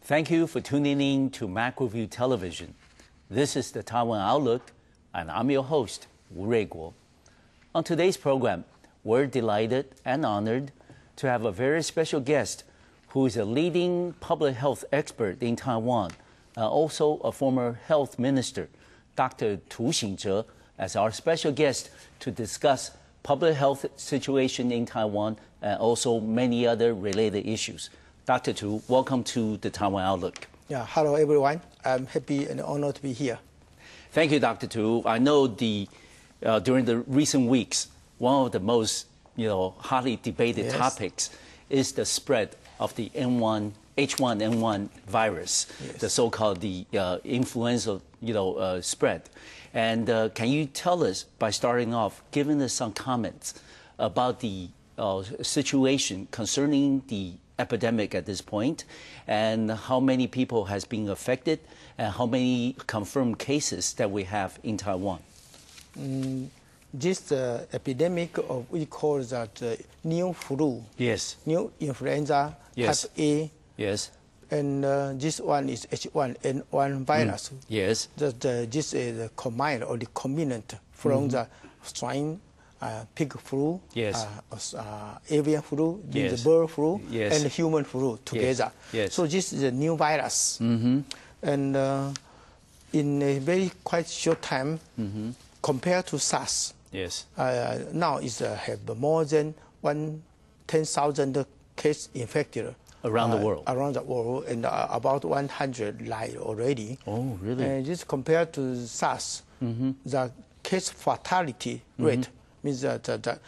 Thank you for tuning in to MacroView Television. This is the Taiwan Outlook, and I'm your host, Wu Ruiguo. On today's program, we're delighted and honored to have a very special guest who is a leading public health expert in Taiwan, also a former health minister, Dr. Tu Xing-Jer, as our special guest to discuss public health situation in Taiwan and also many other related issues. Dr. Tu, welcome to the Taiwan Outlook. Yeah, hello everyone. I'm happy and honored to be here. Thank you, Dr. Tu. I know during the recent weeks, one of the most hotly debated topics is the spread of the H1N1 virus, the so-called influenza spread. And can you tell us, by starting off, giving us some comments about the situation concerning the epidemic at this point, and how many people has been affected, and how many confirmed cases that we have in Taiwan? This epidemic of, we call that new flu. Yes. New influenza type A. Yes. And this one is H1N1 virus. Yes. This is the combined or the combinant from the swine, pig flu, avian flu, the bird flu, and human flu together. Yes. So this is a new virus. And in a very quite short time, compared to SARS, now it have more than 10,000 cases infected. Around the world? Around the world, and about 100 died already. Oh, really? And just compared to SARS, the case fatality rate means that the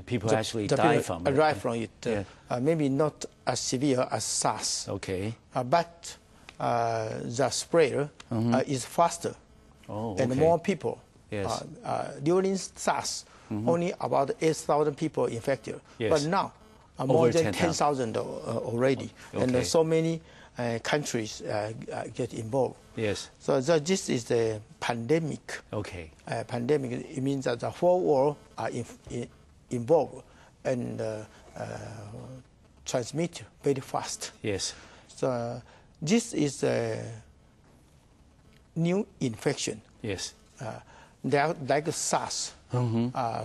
people actually die from it. Maybe not as severe as SARS. Okay. But the spread is faster and more people. Yes. During SARS, only about 8,000 people infected. But now, more than 10,000 already. And so many countries get involved. Yes. So this is the pandemic. Okay. Pandemic, it means that the whole world are involved and transmit very fast. Yes. So this is a new infection. Yes. Like SARS.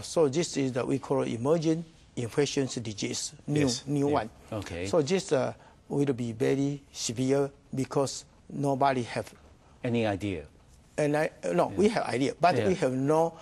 So this is we call emergent infectious disease, new one. Okay. So this will be very severe because nobody have any idea. And we have idea, but we have no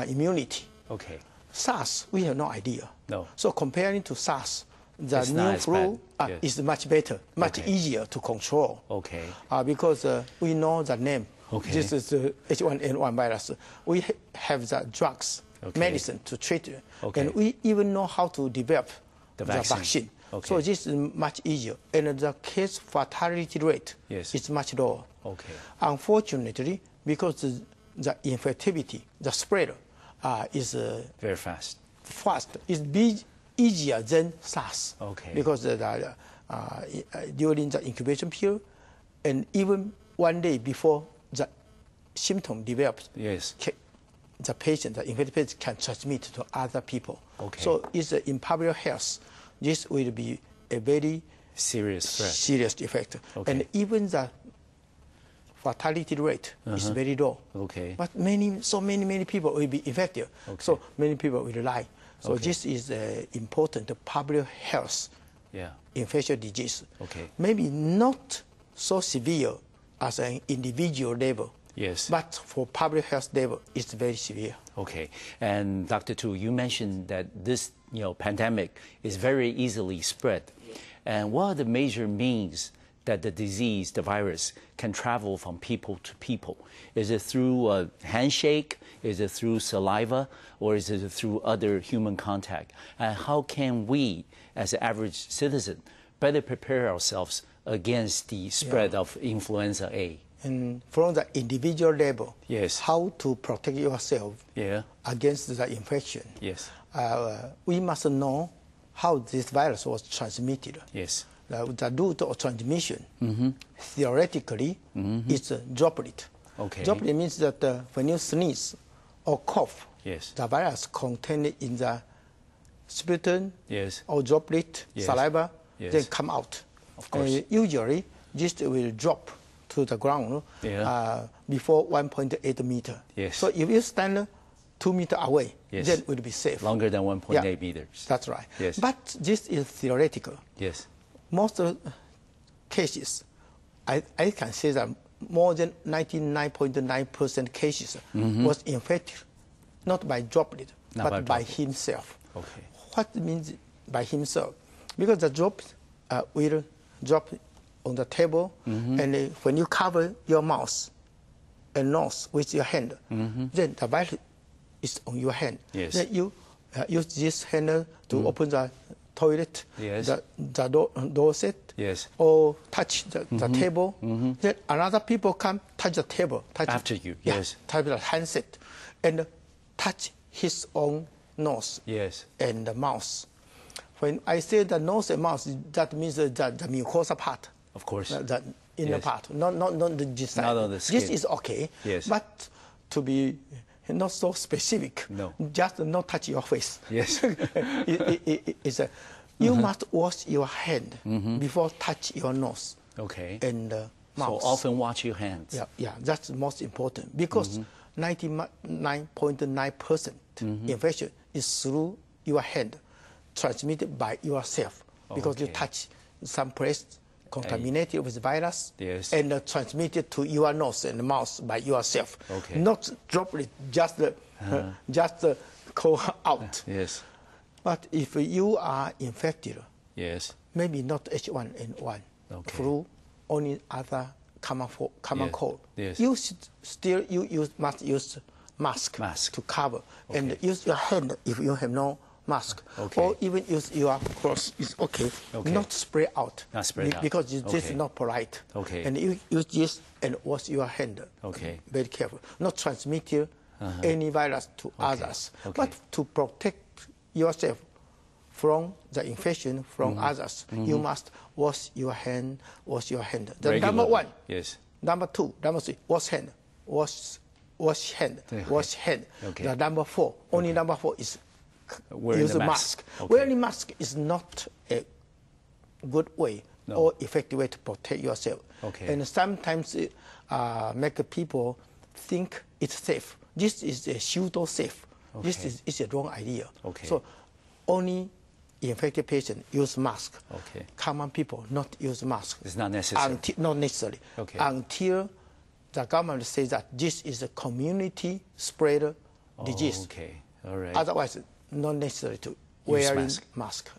immunity. Okay. SARS, we have no idea. No. So comparing to SARS, the new flu is much better, much easier to control. Okay. Because we know the name. Okay. This is the H1N1 virus. We have the drugs, medicine to treat it. Okay. And we even know how to develop the vaccine. Okay. So this is much easier. And the case fatality rate is much lower. Okay. Unfortunately, because the infectivity, the spread is very fast. It's easier than SARS. Okay. Because during the incubation period, and even one day before the symptom develops, the patient, the infected patient, can transmit to other people. Okay. So it's in public health, this will be a very serious effect. Okay. And even the fatality rate is very low. Okay. But so many people will be infected. Okay. So many people will die. So this is important public health infectious disease. Okay. Maybe not so severe as an individual level. Yes. But for public health level, it's very severe. Okay. And Dr. Tu, you mentioned that this pandemic is very easily spread. And what are the major means that the disease, the virus, can travel from people to people? Is it through a handshake? Is it through saliva? Or is it through other human contact? And how can we, as an average citizen, better prepare ourselves against the spread of influenza A? And from the individual level, how to protect yourself against the infection. Yes. We must know how this virus was transmitted. Yes. The route of transmission, theoretically, is a droplet. Okay. Droplet means that when you sneeze or cough, the virus contained in the sputum or droplet, saliva, they come out. Of course. Usually, just will drop to the ground before 1.8 meter. Yes. So if you stand 2 meters away, then it will be safe. Longer than 1.8 meters. That's right. Yes. But this is theoretical. Yes. Most cases, I can say that more than 99.9% cases was infected, not by droplet, but by himself. Okay. What means by himself? Because the droplet will drop on the table, and when you cover your mouth and nose with your hand, then the virus is on your hand. Yes. Then you use this hand to open the toilet, the door set, or touch the table. Then another people come touch the table, touch after you, touch the handset, and touch his own nose and the mouth. When I say the nose and mouth, that means the mucosa part. Of course. The inner part, not the side. Not on the skin. This is okay. Yes. But to be not so specific, just not touch your face. Yes. You must wash your hand before touch your nose. Okay. And mouth. So often wash your hands. Yeah, that's most important because 99.9% infection is through your hand, transmitted by yourself because you touch some place contaminated with virus and transmitted to your nose and mouth by yourself. Not droplet, just go out. Yes. But if you are infected, maybe not H1N1, flu, only other common cold, you must use mask to cover and use your hand if you have no mask, or even use your clothes. It's okay. Not spray out. Not spray out. Because this is not polite. And you use this and wash your hand. Very careful. Not transmit any virus to others, but to protect yourself from the infection from others, you must wash your hand. Wash your hand. The number one. Number two. Number three. Wash hand. Wash hand. Wash hand. The number four. Only number four is use a mask. Wearing mask is not a good way or effective way to protect yourself. And sometimes it make people think it's safe. This is a pseudo safe. This is a wrong idea. So only infected patient use mask. Common people not use mask. It's not necessary. Not necessary. Until the government says that this is a community spread disease. All right. Otherwise, not necessary to wearing mask.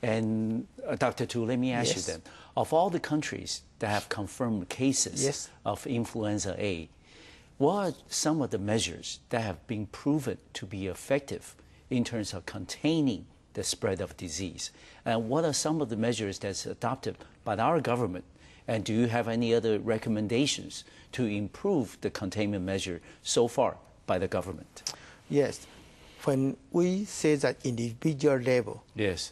And Dr. Tu, let me ask you then, of all the countries that have confirmed cases of influenza A, what are some of the measures that have been proven to be effective in terms of containing the spread of disease? And what are some of the measures that's adopted by our government? And do you have any other recommendations to improve the containment measure so far by the government? Yes. When we say that individual level,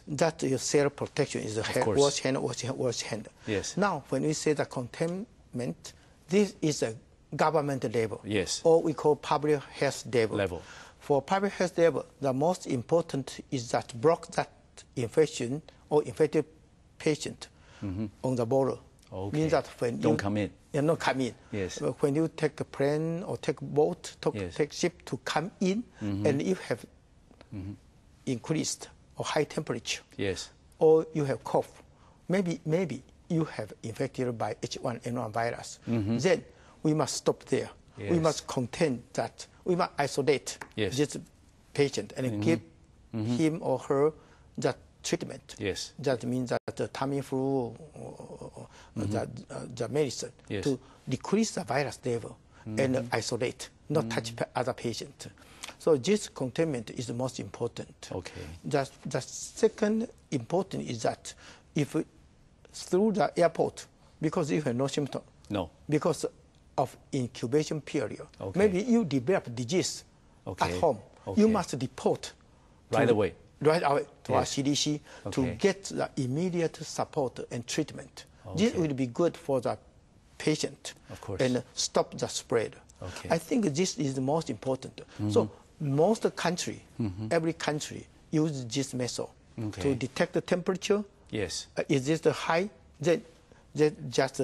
that your self-protection is wash hand, wash hand. Now, when we say the containment, this is a government level, or we call public health level. For public health level, the most important is that block that infection or infected patient on the border. Means that when don't come in. Not come in. When you take a plane or take boat, take ship to come in, and you have increased or high temperature, or you have cough, maybe you have infected by H1N1 virus, then we must stop there. We must contain that. We must isolate this patient and give him or her that treatment. That means that the Tamiflu or the medicine to decrease the virus level and isolate, not touch other patients. So this containment is the most important. The second important is that if through the airport, because you have no symptom, because of incubation period, maybe you develop disease at home, you must report right away to our CDC to get the immediate support and treatment. This will be good for the patient and stop the spread. I think this is the most important. So most country, every country uses this method to detect the temperature. Is this the high? Then they just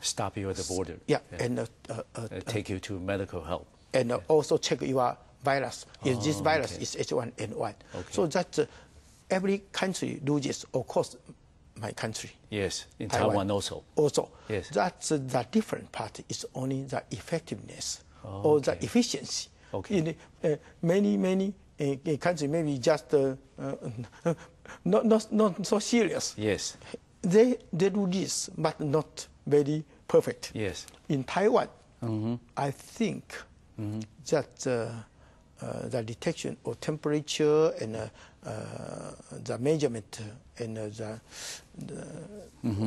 stop you at the border. Yeah, and take you to medical help. And also check your virus. If this virus is H1N1. So that every country do this. Of course, my country. Yes, in Taiwan also. Also. Yes. That's the different part is only the effectiveness or the efficiency. Okay. In many countries, maybe just not so serious. Yes. They do this, but not very perfect. Yes. In Taiwan, I think that the detection of temperature and the measurement and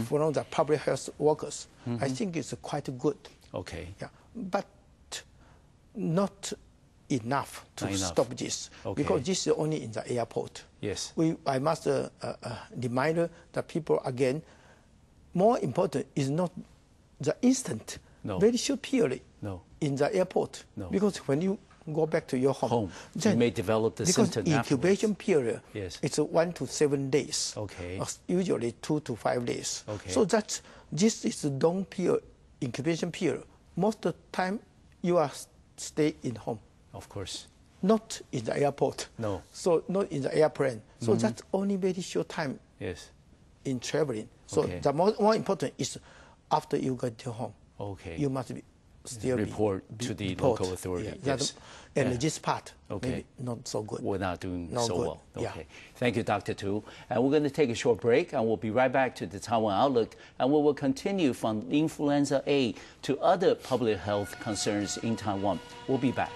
from the public health workers, I think it's quite good. Okay. Yeah, but not enough to stop this, because this is only in the airport. Yes. I must remind the people again, more important is not the instant, very short period in the airport. Because when you go back to your home, then you may develop the symptoms because incubation period, it's 1 to 7 days. Okay. Usually 2 to 5 days. Okay. So this is a long period, incubation period. Most of the time you are stay in home. Of course. Not in the airport. No. So not in the airplane. So that's only very short time. Yes. In traveling. So the more important is after you get to home. Okay. You must still report to the local authority. Yes. And this part, maybe not so good. We're not doing so well. Okay. Yeah. Thank you, Dr. Tu. And we're going to take a short break, and we'll be right back to the Taiwan Outlook, and we will continue from influenza A to other public health concerns in Taiwan. We'll be back.